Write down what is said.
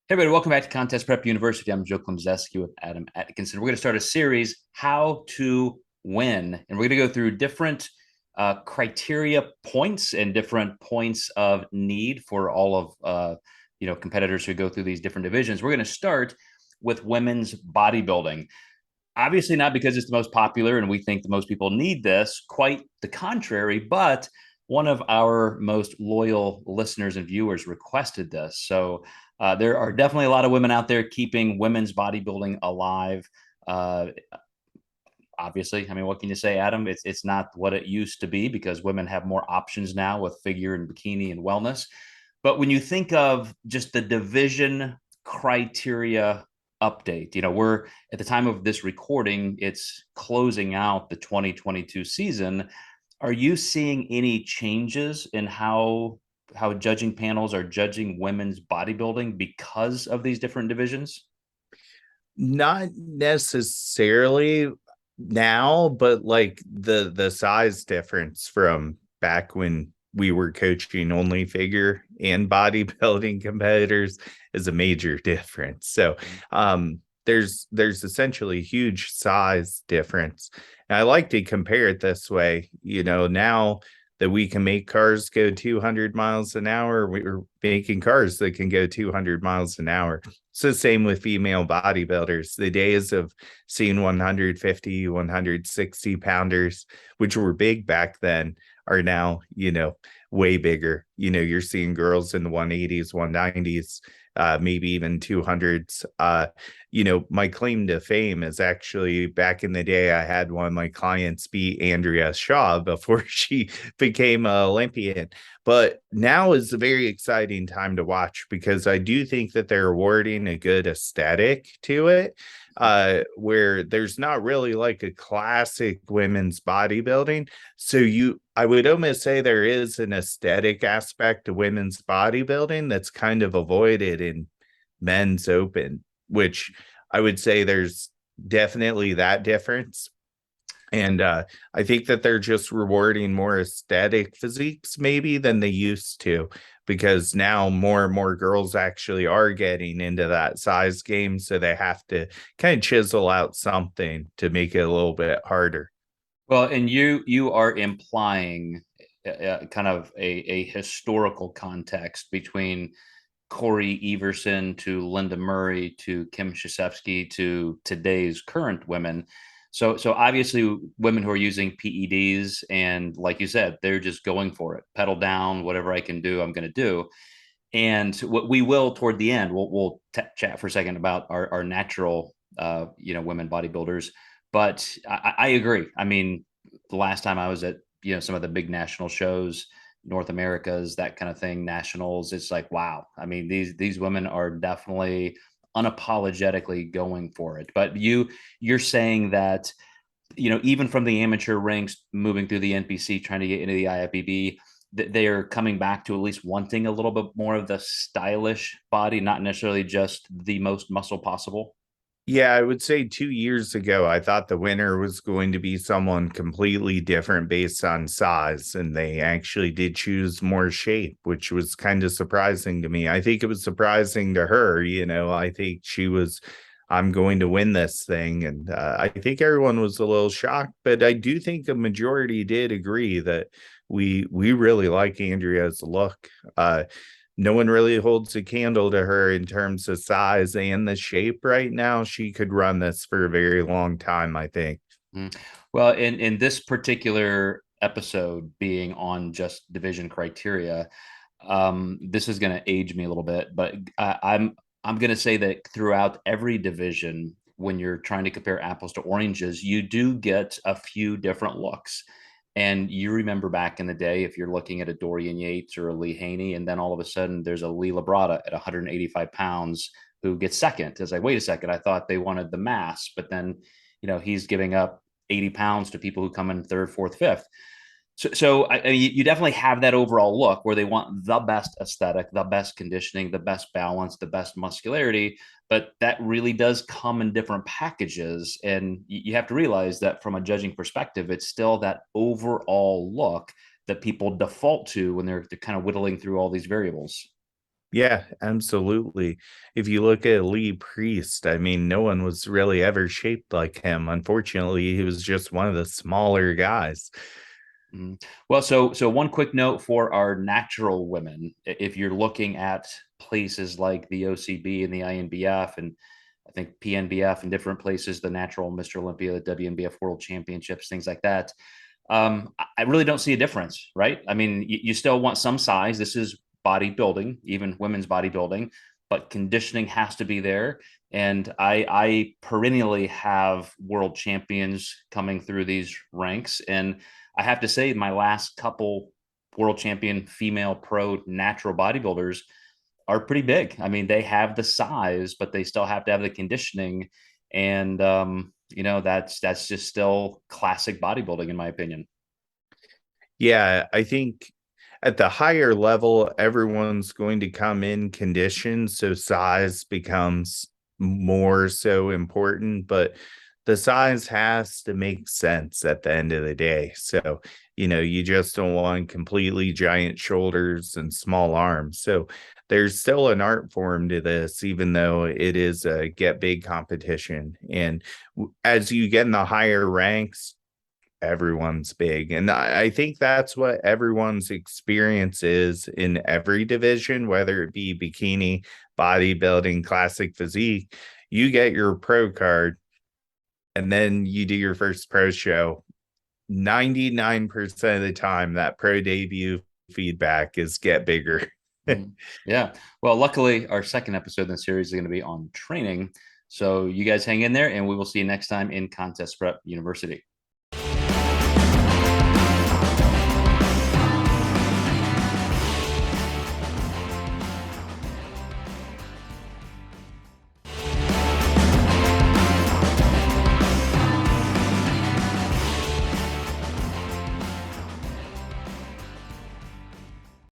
Hey, everybody, welcome back to Contest Prep University. I'm Joe Klemczewski with Adam Atkinson. We're going to start a series, How to Win. And we're going to go through different criteria points and different points of need for all of competitors who go through these different divisions. We're going to start with women's bodybuilding. Obviously, not because it's the most popular and we think the most people need this, quite the contrary, but one of our most loyal listeners and viewers requested this. So there are definitely a lot of women out there keeping women's bodybuilding alive. Uh, Obviously, I mean, what can you say, Adam? It's not what it used to be because women have more options now with figure and bikini and wellness. But when you think of just the division criteria update, we're at the time of this recording, it's closing out the 2022 season. Are you seeing any changes in how judging panels are judging women's bodybuilding because of these different divisions? Not necessarily now, but like the size difference from back when we were coaching only figure and bodybuilding competitors is a major difference. So there's essentially a huge size difference. And I like to compare it this way, now that we can make cars go 200 miles an hour, we're making cars that can go 200 miles an hour. It's the same with female bodybuilders. The days of seeing 150, 160 pounders, which were big back then, are now, way bigger. You're seeing girls in the 180s, 190s, maybe even 200s. My claim to fame is actually back in the day, I had one of my clients beat Andrea Shaw before she became an Olympian. But now is a very exciting time to watch because I do think that they're awarding a good aesthetic to it, where there's not really like a classic women's bodybuilding. I would almost say there is an aesthetic aspect to women's bodybuilding that's kind of avoided in men's open, which I would say there's definitely that difference. And I think that they're just rewarding more aesthetic physiques maybe than they used to, because now more and more girls actually are getting into that size game. So they have to kind of chisel out something to make it a little bit harder. Well, and you are implying kind of a historical context between Corey Everson to Linda Murray to Kim Krzyzewski to today's current women. So obviously women who are using PEDs and like you said, they're just going for it, pedal down, whatever I can do, I'm going to do. And what we will toward the end, we'll chat for a second about our natural, women bodybuilders. But I agree. I mean, the last time I was at some of the big national shows, North Americas, that kind of thing, nationals, it's like wow. I mean, these women are definitely unapologetically going for it. But you're saying that even from the amateur ranks, moving through the NPC, trying to get into the IFBB, they are coming back to at least wanting a little bit more of the stylish body, not necessarily just the most muscle possible. Yeah, I would say 2 years ago, I thought the winner was going to be someone completely different based on size, and they actually did choose more shape, which was kind of surprising to me. I think it was surprising to her. I think she was, I'm going to win this thing. And I think everyone was a little shocked, but I do think a majority did agree that we really like Andrea's look. No one really holds a candle to her in terms of size and the shape right now. She could run this for a very long time, I think. Mm. Well, in this particular episode being on just division criteria, this is going to age me a little bit, but I'm going to say that throughout every division, when you're trying to compare apples to oranges, you do get a few different looks. And you remember back in the day, if you're looking at a Dorian Yates or a Lee Haney, and then all of a sudden there's a Lee Labrada at 185 pounds who gets second. It's like, wait a second, I thought they wanted the mass, but then, he's giving up 80 pounds to people who come in third, fourth, fifth. So you definitely have that overall look where they want the best aesthetic, the best conditioning, the best balance, the best muscularity. But that really does come in different packages. And you have to realize that from a judging perspective, it's still that overall look that people default to when they're kind of whittling through all these variables. Yeah, absolutely. If you look at Lee Priest, I mean, no one was really ever shaped like him. Unfortunately, he was just one of the smaller guys. Well, so one quick note for our natural women: if you're looking at places like the OCB and the INBF, and I think PNBF and different places, the Natural, Mr. Olympia, the WNBF World Championships, things like that. I really don't see a difference, right? I mean, you still want some size. This is bodybuilding, even women's bodybuilding, but conditioning has to be there. And I perennially have world champions coming through these ranks. And I have to say, my last couple world champion female pro natural bodybuilders are pretty big. I mean, they have the size, but they still have to have the conditioning. And that's just still classic bodybuilding, in my opinion. Yeah, I think at the higher level, everyone's going to come in conditioned, so size becomes more so important, but the size has to make sense at the end of the day. So, you just don't want completely giant shoulders and small arms. So, there's still an art form to this, even though it is a get big competition. And as you get in the higher ranks, everyone's big. And I think that's what everyone's experience is in every division, whether it be bikini, bodybuilding, classic physique. You get your pro card and then you do your first pro show. 99% of the time, that pro debut feedback is get bigger. Yeah. Well, luckily, our second episode in the series is going to be on training. So you guys hang in there, and we will see you next time in Contest Prep University.